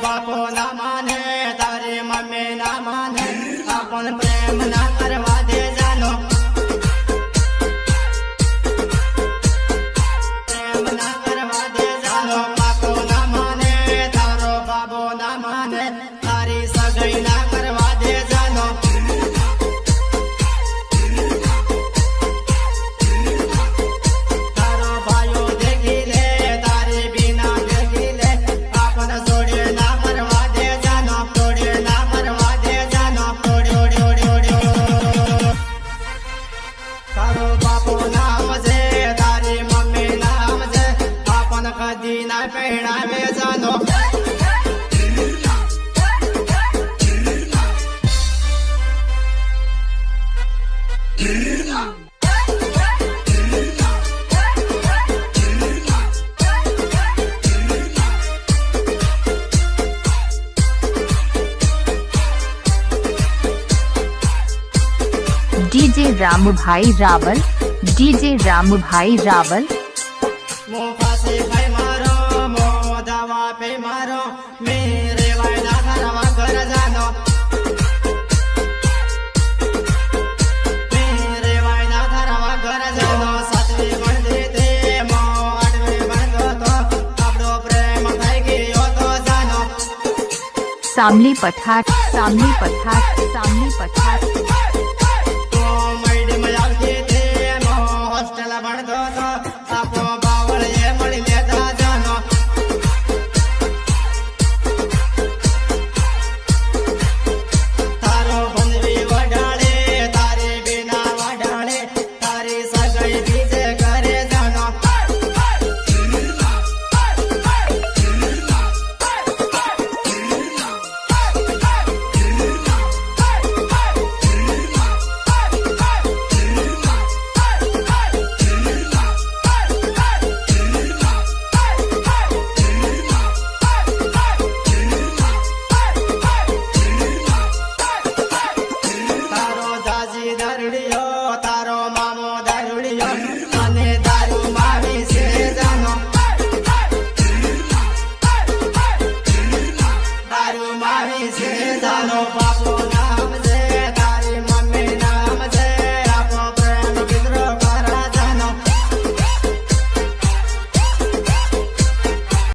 बापो ना माने तारी मम्मी ना माने अपन प्रेम ना करवा दे जानो प्रेम ना करवा दे जानो बापो ना माने तारो बाबो ना माने तारी सगाई ना करवा दे जानो तारो भाइयों देखी ले तारी बिना देखी ले अपन जोड़े ना करवा दे जानो जोड़े ना करवा दे जानो ओड़े ओड़े ओड़े ओड़े तारो बापो नाम से तारी मम्मी नाम से अपन कदी ना पहनावे जानो डीजे रामू भाई रावल, डीजे रामू भाई रावल। मुँह फांसी भाई मारो मुँह दवा पे मारो मेरे वायदा करवा घर जानो मेरे वायदा करवा घर जानो सातवी बन देते मोह आठवी बन दो तो अपनो प्रेम भाई गयो तो जानो सामली पठार, सामली पठार, सामली पठार। तो मैडम आवती थे मोह हॉस्टेल बन दो तो आपो बावल ये मળી लेता जानो तारो बंदवी वडाले तारे बिना वडाले तारी सगाई बीजे करे जानो तारो दाजी दारूडियो तारो मामो दारूडियो अने दारू मावी से जानो दारू मावी से जानो बापो